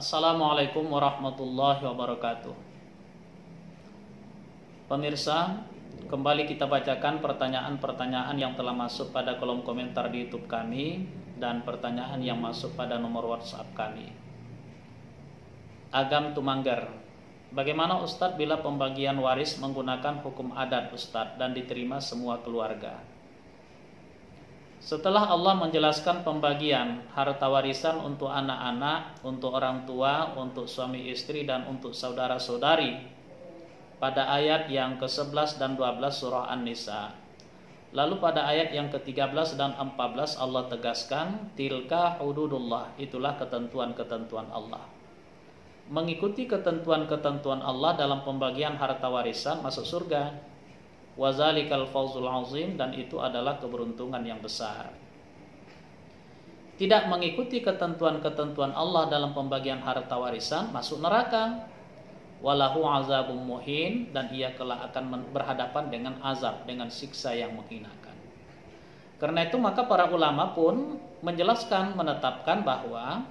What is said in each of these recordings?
Assalamualaikum warahmatullahi wabarakatuh. Pemirsa, kembali kita bacakan pertanyaan-pertanyaan yang telah masuk pada kolom komentar di YouTube kami dan pertanyaan yang masuk pada nomor WhatsApp kami. Agam Tumanggar, bagaimana Ustadz bila pembagian waris menggunakan hukum adat Ustadz dan diterima semua keluarga? Setelah Allah menjelaskan pembagian harta warisan untuk anak-anak, untuk orang tua, untuk suami istri, dan untuk saudara-saudari pada ayat yang ke-11 dan 12 surah An-Nisa. Lalu pada ayat yang ke-13 dan 14 Allah tegaskan, tilka hududullah, itulah ketentuan-ketentuan Allah. Mengikuti ketentuan-ketentuan Allah dalam pembagian harta warisan masuk surga. Wazalikal fawzul azim, dan itu adalah keberuntungan yang besar. Tidak mengikuti ketentuan-ketentuan Allah dalam pembagian harta warisan masuk neraka. Walahu azabum muhin, dan ia kelak akan berhadapan dengan azab, dengan siksa yang menghinakan. Karena itu maka para ulama pun menjelaskan, menetapkan bahwa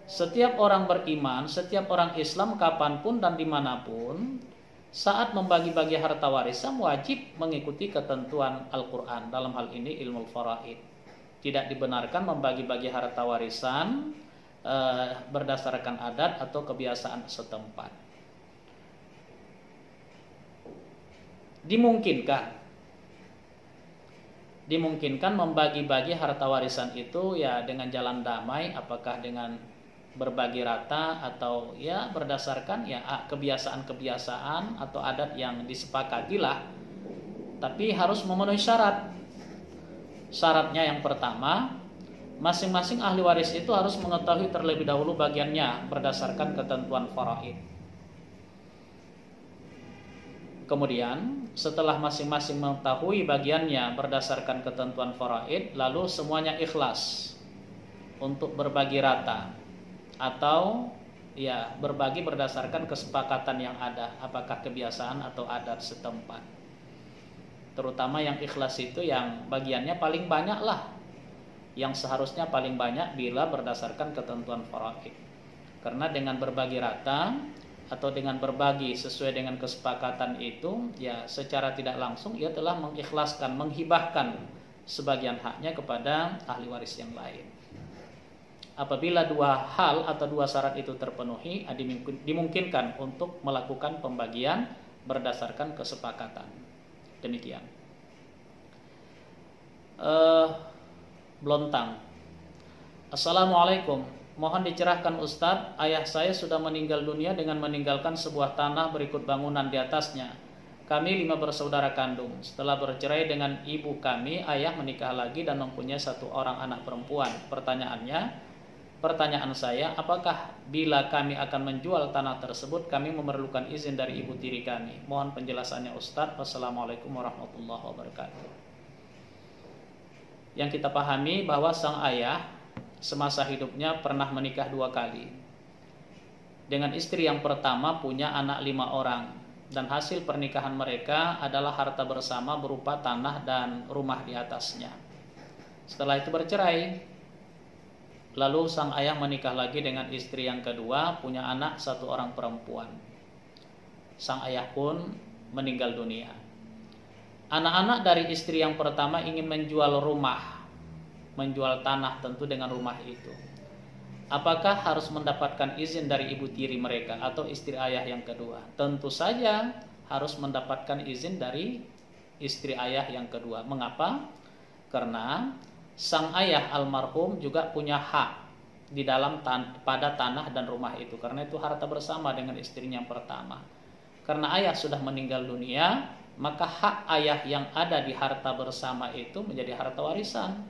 setiap orang beriman, setiap orang Islam kapanpun dan dimanapun, saat membagi-bagi harta warisan wajib mengikuti ketentuan Al-Quran. Dalam hal ini ilmu faraid. Tidak dibenarkan membagi-bagi harta warisan berdasarkan adat atau kebiasaan setempat. Dimungkinkan membagi-bagi harta warisan itu ya dengan jalan damai, apakah dengan berbagi rata atau ya berdasarkan ya kebiasaan-kebiasaan atau adat yang disepakatilah, tapi harus memenuhi syarat. Syaratnya yang pertama, masing-masing ahli waris itu harus mengetahui terlebih dahulu bagiannya berdasarkan ketentuan faraid. Kemudian setelah masing-masing mengetahui bagiannya berdasarkan ketentuan faraid, lalu semuanya ikhlas untuk berbagi rata atau ya berbagi berdasarkan kesepakatan yang ada, apakah kebiasaan atau adat setempat. Terutama yang ikhlas itu yang bagiannya paling banyak lah, yang seharusnya paling banyak bila berdasarkan ketentuan faraid. Karena dengan berbagi rata atau dengan berbagi sesuai dengan kesepakatan itu, ya secara tidak langsung ia telah mengikhlaskan, menghibahkan sebagian haknya kepada ahli waris yang lain. Apabila dua hal atau dua syarat itu terpenuhi, dimungkinkan untuk melakukan pembagian berdasarkan kesepakatan. Demikian. Blontang. Assalamualaikum. Mohon dicerahkan Ustadz, ayah saya sudah meninggal dunia dengan meninggalkan sebuah tanah berikut bangunan di atasnya. Kami 5 bersaudara kandung. Setelah bercerai dengan ibu kami, ayah menikah lagi dan mempunyai 1 orang anak perempuan. Pertanyaan saya, apakah bila kami akan menjual tanah tersebut, kami memerlukan izin dari ibu tiri kami? Mohon penjelasannya Ustadz. Wassalamualaikum warahmatullahi wabarakatuh. Yang kita pahami bahwa sang ayah semasa hidupnya pernah menikah 2 kali. Dengan istri yang pertama punya anak 5 orang. Dan hasil pernikahan mereka adalah harta bersama berupa tanah dan rumah di atasnya. Setelah itu bercerai. Lalu sang ayah menikah lagi dengan istri yang kedua, punya anak 1 orang perempuan. Sang ayah pun meninggal dunia. Anak-anak dari istri yang pertama ingin menjual rumah, menjual tanah tentu dengan rumah itu. Apakah harus mendapatkan izin dari ibu tiri mereka atau istri ayah yang kedua? Tentu saja harus mendapatkan izin dari istri ayah yang kedua. Mengapa? Karena sang ayah almarhum juga punya hak di dalam pada tanah dan rumah itu, karena itu harta bersama dengan istrinya yang pertama. Karena ayah sudah meninggal dunia, maka hak ayah yang ada di harta bersama itu menjadi harta warisan.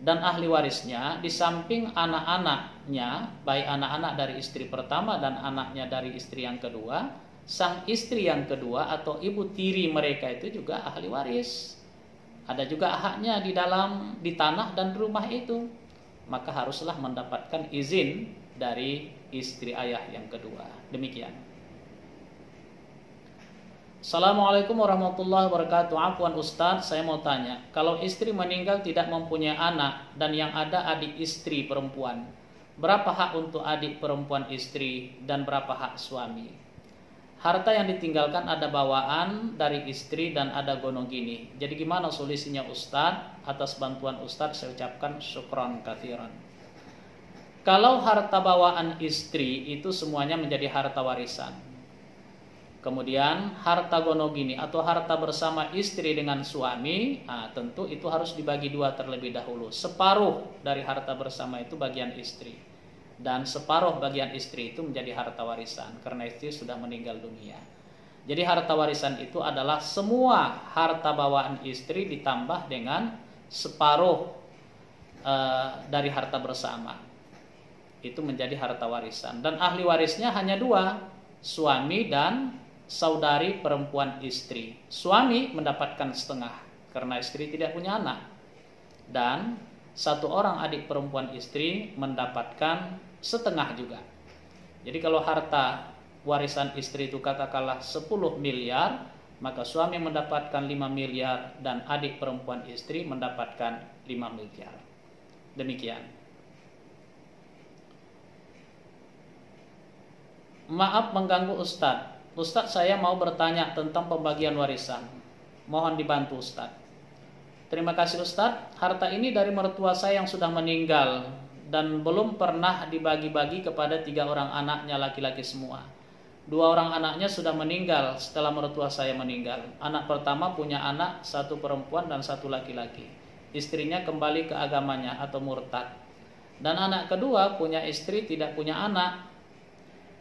Dan ahli warisnya di samping anak-anaknya, baik anak-anak dari istri pertama dan anaknya dari istri yang kedua, sang istri yang kedua atau ibu tiri mereka itu juga ahli waris. Ada juga haknya di tanah dan rumah itu. Maka haruslah mendapatkan izin dari istri ayah yang kedua. Demikian. Assalamualaikum warahmatullahi wabarakatuh. Afwan Ustadz, saya mau tanya, kalau istri meninggal tidak mempunyai anak dan yang ada adik istri perempuan, Berapa hak untuk adik perempuan istri dan berapa hak suami? Harta yang ditinggalkan ada bawaan dari istri dan ada gonogini. Jadi gimana solusinya Ustadz? Atas bantuan Ustadz saya ucapkan syukron katsiran. Kalau harta bawaan istri itu semuanya menjadi harta warisan. Kemudian harta gonogini atau harta bersama istri dengan suami, tentu itu harus dibagi dua terlebih dahulu. Separuh dari harta bersama itu bagian istri, dan separuh bagian istri itu menjadi harta warisan karena istri sudah meninggal dunia. Jadi harta warisan itu adalah semua harta bawaan istri ditambah dengan separuh dari harta bersama. Itu menjadi harta warisan. Dan ahli warisnya hanya dua, suami dan saudari perempuan istri. Suami mendapatkan setengah karena istri tidak punya anak, dan satu orang adik perempuan istri mendapatkan setengah juga. Jadi kalau harta warisan istri itu katakanlah 10 miliar, maka suami mendapatkan 5 miliar dan adik perempuan istri mendapatkan 5 miliar. Demikian. Maaf mengganggu Ustadz. Ustadz, saya mau bertanya tentang pembagian warisan. Mohon dibantu Ustadz. Terima kasih Ustadz. Harta ini dari mertua saya yang sudah meninggal dan belum pernah dibagi-bagi kepada 3 orang anaknya laki-laki semua. 2 orang anaknya sudah meninggal setelah mertua saya meninggal. Anak pertama punya anak 1 perempuan dan 1 laki-laki. Istrinya kembali ke agamanya atau murtad. Dan anak kedua punya istri, tidak punya anak.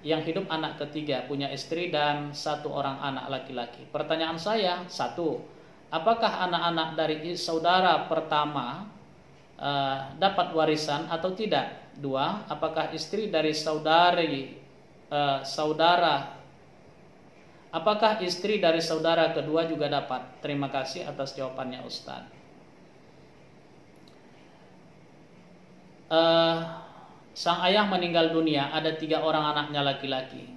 Yang hidup anak ketiga, punya istri dan 1 orang anak laki-laki. Pertanyaan saya, 1, apakah anak-anak dari saudara pertama dapat warisan atau tidak? 2, apakah istri dari apakah istri dari saudara kedua juga dapat? Terima kasih atas jawabannya Ustaz. Sang ayah meninggal dunia, ada 3 orang anaknya laki-laki.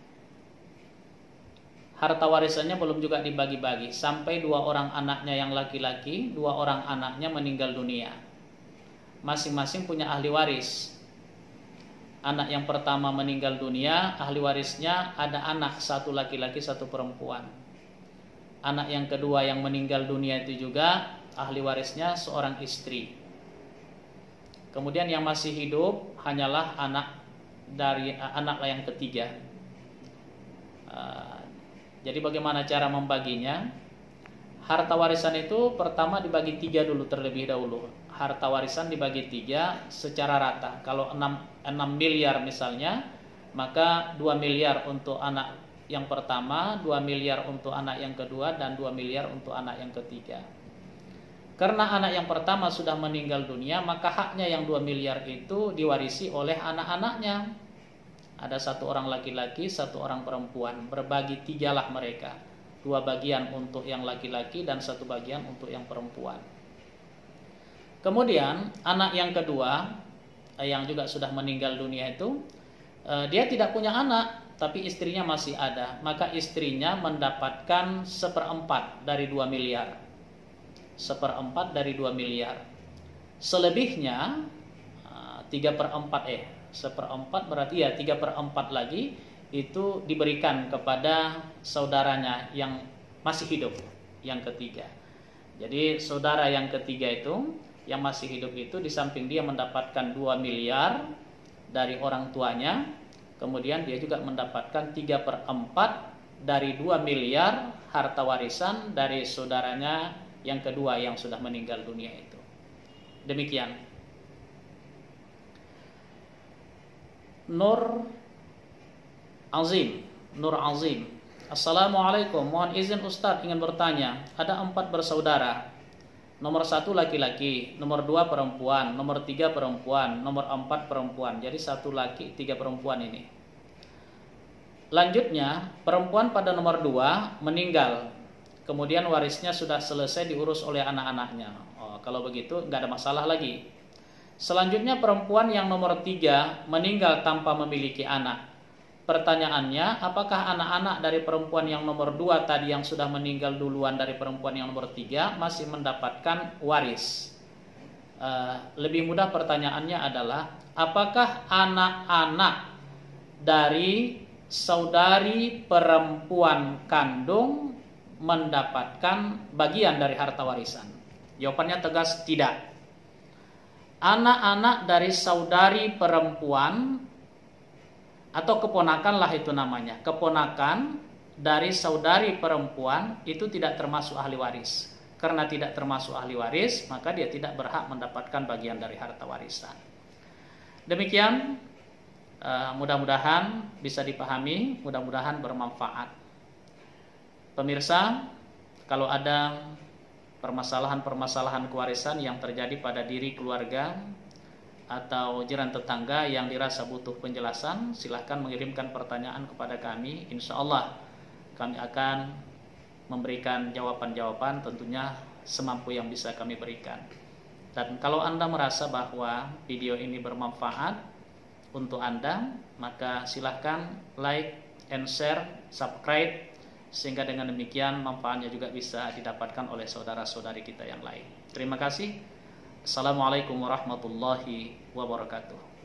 Harta warisannya belum juga dibagi-bagi, sampai 2 orang anaknya yang laki-laki, 2 orang anaknya meninggal dunia. Masing-masing punya ahli waris. Anak yang pertama meninggal dunia, ahli warisnya ada anak 1 laki-laki 1 perempuan. Anak yang kedua yang meninggal dunia itu juga ahli warisnya seorang istri. Kemudian yang masih hidup hanyalah anak yang ketiga. Jadi bagaimana cara membaginya? Harta warisan itu pertama dibagi 3 dulu terlebih dahulu. Harta warisan dibagi 3 secara rata. Kalau 6 miliar misalnya, maka 2 miliar untuk anak yang pertama, 2 miliar untuk anak yang kedua, dan 2 miliar untuk anak yang ketiga. Karena anak yang pertama sudah meninggal dunia, maka haknya yang 2 miliar itu diwarisi oleh anak-anaknya. Ada 1 orang laki-laki, 1 orang perempuan. Berbagi 3 lah mereka. 2 bagian untuk yang laki-laki dan 1 bagian untuk yang perempuan. Kemudian anak yang kedua, yang juga sudah meninggal dunia itu, dia tidak punya anak, tapi istrinya masih ada. Maka istrinya mendapatkan 1/4 dari 2 miliar. 1/4 dari 2 miliar. Selebihnya 3/4 1/4 berarti ya 3/4 lagi itu diberikan kepada saudaranya yang masih hidup, yang ketiga. Jadi saudara yang ketiga itu yang masih hidup itu di samping dia mendapatkan 2 miliar dari orang tuanya, kemudian dia juga mendapatkan 3/4 dari 2 miliar harta warisan dari saudaranya yang kedua yang sudah meninggal dunia itu. Demikian. Nur Azim. Assalamualaikum. Mohon izin Ustadz ingin bertanya. Ada 4 bersaudara. Nomor 1 laki-laki, nomor 2 perempuan, nomor 3 perempuan, nomor 4 perempuan. Jadi 1 laki, 3 perempuan ini. Lanjutnya, perempuan pada nomor 2 meninggal. Kemudian warisnya sudah selesai diurus oleh anak-anaknya. Kalau begitu nggak ada masalah lagi. Selanjutnya perempuan yang nomor 3 meninggal tanpa memiliki anak. Pertanyaannya, apakah anak-anak dari perempuan yang nomor 2 tadi yang sudah meninggal duluan dari perempuan yang nomor 3 masih mendapatkan waris? Lebih mudah pertanyaannya adalah, apakah anak-anak dari saudari perempuan kandung mendapatkan bagian dari harta warisan? Jawabannya tegas tidak. Anak-anak dari saudari perempuan atau keponakan lah itu namanya, keponakan dari saudari perempuan itu tidak termasuk ahli waris. Karena tidak termasuk ahli waris, maka dia tidak berhak mendapatkan bagian dari harta warisan. Demikian, mudah-mudahan bisa dipahami, mudah-mudahan bermanfaat. Pemirsa, kalau ada permasalahan-permasalahan kewarisan yang terjadi pada diri keluarga atau jiran tetangga yang dirasa butuh penjelasan, silahkan mengirimkan pertanyaan kepada kami. Insya Allah kami akan memberikan jawaban-jawaban tentunya semampu yang bisa kami berikan. Dan kalau Anda merasa bahwa video ini bermanfaat untuk Anda, maka silahkan like and share, subscribe, sehingga dengan demikian manfaatnya juga bisa didapatkan oleh saudara-saudari kita yang lain. Terima kasih. Assalamualaikum warahmatullahi wabarakatuh.